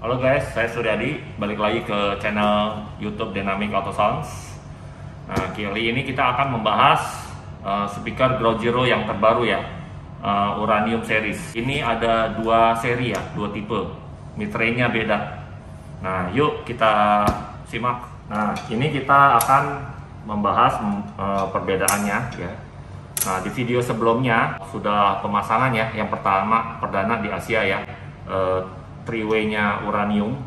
Halo guys, saya Suryadi, balik lagi ke channel YouTube Dynamic Auto Sounds. Nah, kali ini kita akan membahas speaker Ground Zero yang terbaru ya, Uranium Series. Ini ada dua seri ya, dua tipe, mid-range-nya beda. Nah, yuk kita simak. Nah, ini kita akan membahas perbedaannya ya. Nah, di video sebelumnya sudah pemasangan ya, yang pertama perdana di Asia ya. Three-way-nya Uranium,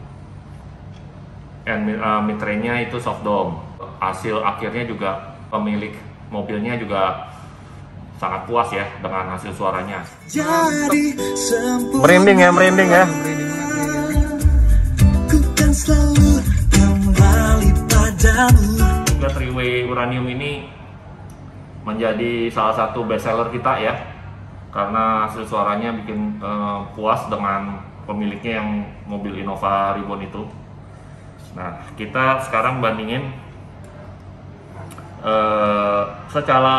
and mid-range-nya itu soft dome. Hasil akhirnya juga pemilik mobilnya juga sangat puas ya dengan hasil suaranya. Merinding ya. Juga three-way Uranium ini menjadi salah satu best seller kita ya, karena hasil suaranya bikin puas dengan pemiliknya yang mobil Innova Reborn itu. Nah, kita sekarang bandingin secara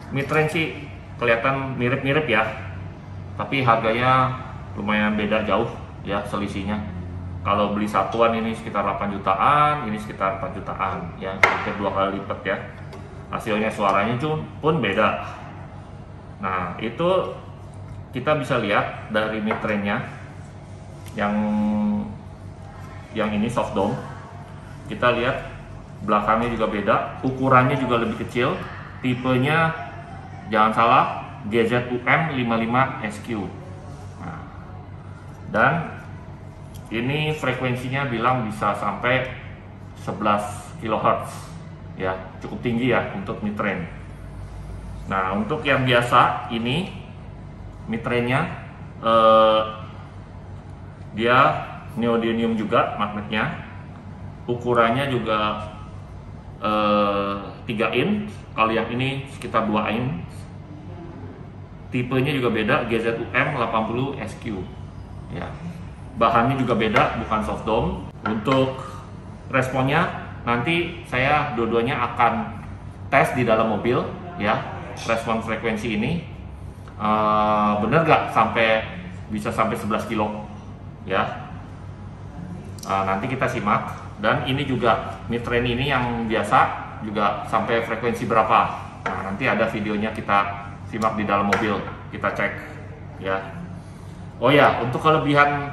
mid-range sih kelihatan mirip-mirip ya, tapi harganya lumayan beda jauh ya selisihnya. Kalau beli satuan ini sekitar 8 jutaan, ini sekitar 4 jutaan ya, hampir 2 kali lipat ya. Hasilnya suaranya pun beda. Nah, itu kita bisa lihat dari mid-range-nya yang ini soft dome. Kita lihat belakangnya juga beda, ukurannya juga lebih kecil, tipenya jangan salah GZUM 55SQ. Nah, dan ini frekuensinya bilang bisa sampai 11 kHz ya, cukup tinggi ya untuk mid-range. Nah, untuk yang biasa ini mid-range-nya dia neodymium juga magnetnya, ukurannya juga 3 in, kalau yang ini sekitar 2 in. Tipenya juga beda, GZUM 80SQ ya. Bahannya juga beda, bukan soft dome. Untuk responnya nanti saya dua-duanya akan tes di dalam mobil ya, respon frekuensi ini bener gak bisa sampai 11 kilo ya. Nanti kita simak. Dan ini juga mid-range ini yang biasa juga sampai frekuensi berapa. Nah, nanti ada videonya, kita simak di dalam mobil, kita cek ya. Oh ya, untuk kelebihan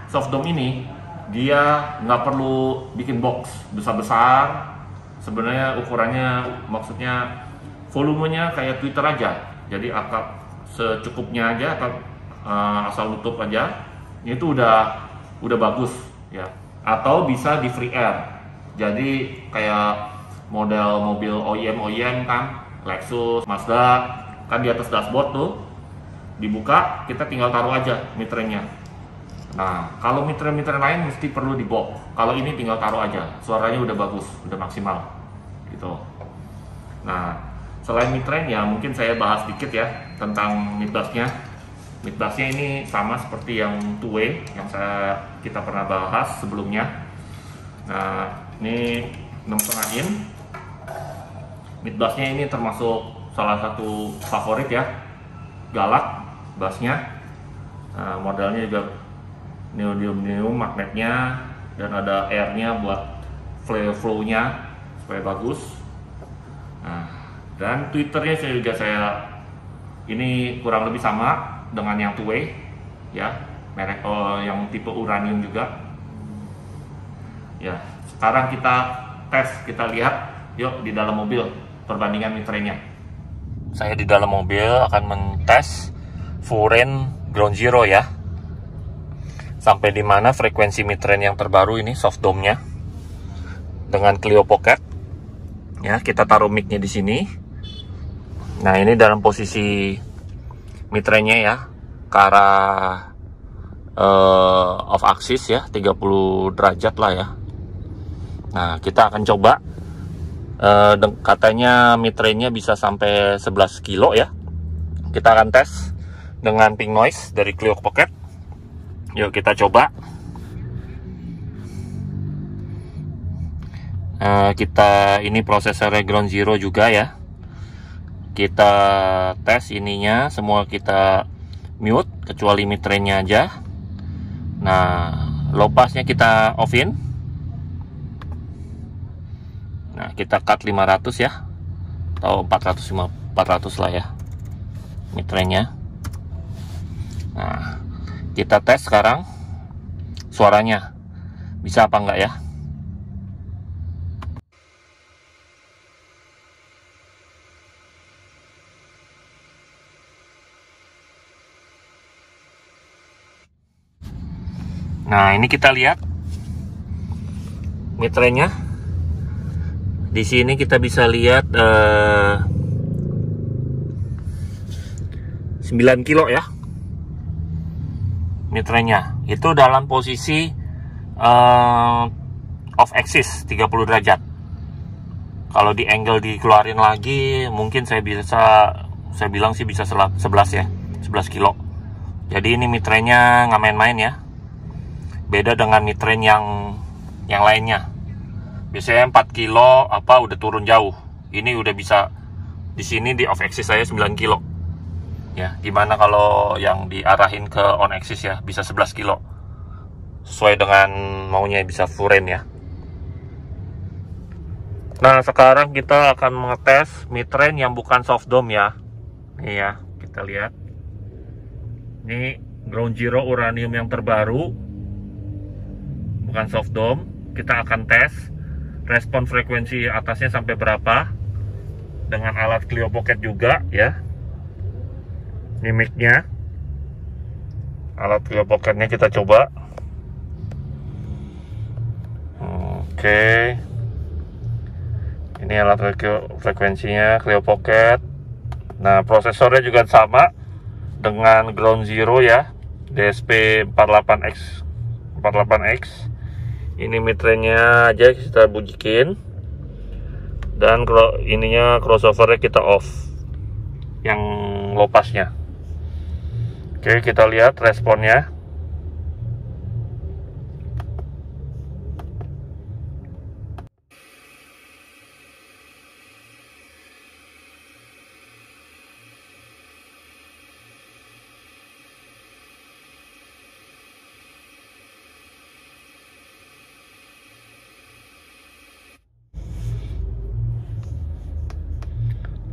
soft dome ini, dia nggak perlu bikin box besar-besar. Sebenarnya ukurannya, maksudnya volumenya kayak Twitter aja, jadi akap secukupnya aja, atau asal nutup aja, itu udah bagus ya. Atau bisa di free air, jadi kayak model mobil OEM kan, Lexus, Mazda, kan di atas dashboard tuh dibuka, kita tinggal taruh aja mid-range-nya. Nah, kalau mid-range lain mesti perlu di box, kalau ini tinggal taruh aja, suaranya udah bagus, udah maksimal gitu. Nah, selain mid-range ya, mungkin saya bahas dikit ya tentang mid-bass-nya. Mid-bass-nya ini sama seperti yang two-way yang kita pernah bahas sebelumnya. Nah, ini 6,5 in. Mid-bass-nya ini termasuk salah satu favorit ya, galak bass-nya. Nah, modelnya juga neodymium magnetnya, dan ada air-nya buat flow-nya supaya bagus. Nah, dan tweeternya saya ini kurang lebih sama dengan yang two-way ya, merek yang tipe Uranium juga ya. Sekarang kita tes, kita lihat yuk di dalam mobil perbandingan mid-range-nya. Saya di dalam mobil akan mentes full range Ground Zero ya, sampai di mana frekuensi mid-range yang terbaru ini soft dome-nya dengan Clio Pocket ya. Kita taruh mic-nya di sini. Nah, ini dalam posisi mid-range-nya ya, ke arah off axis ya, 30 derajat lah ya. Nah, kita akan coba, katanya mid-range-nya bisa sampai 11 kilo ya. Kita akan tes dengan pink noise dari Clio Pocket. Yuk kita coba. Ini prosesornya Ground Zero juga ya. Kita tes ininya, semua kita mute kecuali mid-range-nya aja. Nah, low passnya kita off-in. Nah, kita cut 500 ya, atau 400 lah ya mid-range-nya. Nah, kita tes sekarang suaranya bisa apa enggak ya. Nah, ini kita lihat mid-range-nya. Di sini kita bisa lihat 9 kilo ya mid-range-nya. Itu dalam posisi off axis 30 derajat. Kalau di angle dikeluarin lagi, mungkin saya bilang sih bisa 11 ya, 11 kilo. Jadi ini mid-range-nya nggak main-main ya. Beda dengan mid-range yang lainnya. Biasanya 4 kilo udah turun jauh. Ini udah bisa di sini di off axis saya 9 kilo. Ya, gimana kalau yang diarahin ke on axis ya, bisa 11 kilo. Sesuai dengan maunya, bisa full range ya. Nah, sekarang kita akan mengetes mid-range yang bukan soft dome ya. Nih ya, kita lihat. Ini Ground Zero uranium yang terbaru, bukan soft dome. Kita akan tes respon frekuensi atasnya sampai berapa dengan alat Clio Pocket juga ya. Ini mic-nya, alat Clio Pocket-nya kita coba. Oke, ini alat frekuensinya Clio Pocket. Nah, prosesornya juga sama dengan Ground Zero ya, DSP 48X. Ini mid-range-nya aja kita bunyikin, dan kalau ininya crossover-nya kita off, yang low pass-nya. Oke, kita lihat responnya.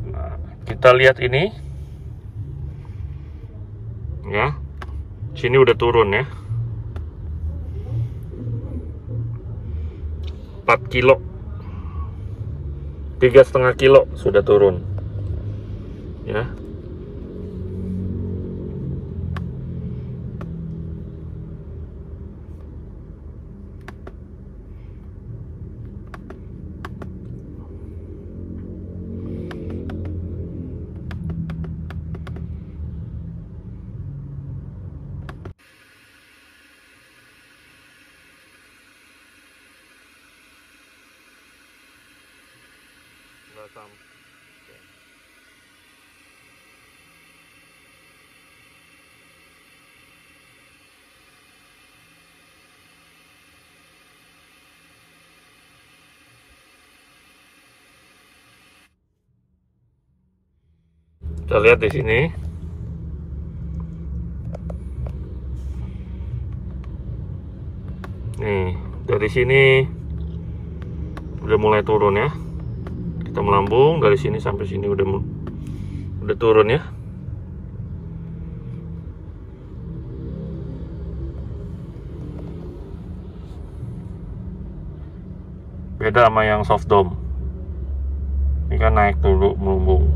Nah, kita lihat ini. Ya, sini udah turun ya, 4 kilo, 3,5 kilo sudah turun ya. Kita lihat di sini. Nih, dari sini udah mulai turun ya. Kita melambung dari sini sampai sini udah turun ya. Beda sama yang soft dome. Ini kan naik dulu melambung.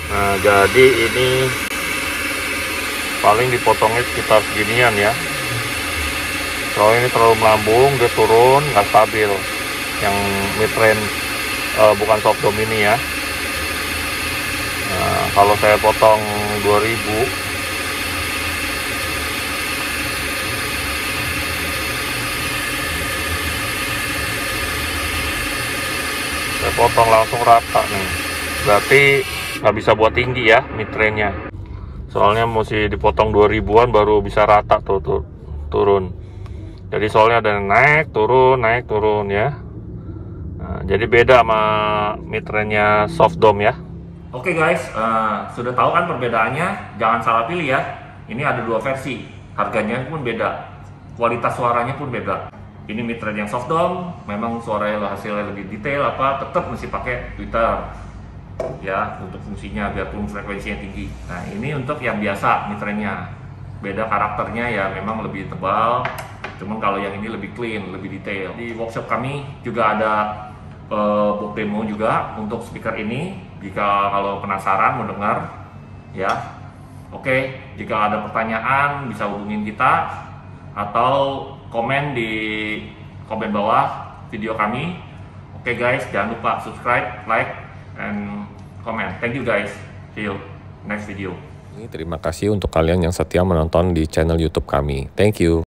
Nah, jadi ini paling dipotongnya sekitar seginian ya. Kalau ini terlalu melambung, dia turun, nggak stabil. Yang mid-range bukan soft dome ini ya. Nah, kalau saya potong 2000, saya potong langsung rata nih. Berarti nggak bisa buat tinggi ya mid-range-nya. Soalnya mesti dipotong 2000-an baru bisa rata tuh turun. Jadi soalnya ada naik turun ya. Nah, jadi beda sama mid-range-nya soft dome ya. Oke guys, sudah tahu kan perbedaannya? Jangan salah pilih ya. Ini ada dua versi, harganya pun beda. kualitas suaranya pun beda. Ini mid-range yang soft dome, memang suaranya hasilnya lebih detail tetap mesti pakai tweeter ya untuk fungsinya biarpun frekuensinya tinggi. Nah ini untuk yang biasa mid-range-nya, beda karakternya ya memang lebih tebal, cuman kalau yang ini lebih clean, lebih detail. Di workshop kami juga ada box demo juga untuk speaker ini, jika kalau penasaran mendengar ya. Oke, jika ada pertanyaan bisa hubungin kita atau komen di komen bawah video kami. Oke guys, jangan lupa subscribe, like, and comment. Thank you guys. See you next video. Terima kasih untuk kalian yang setia menonton di channel YouTube kami. Thank you.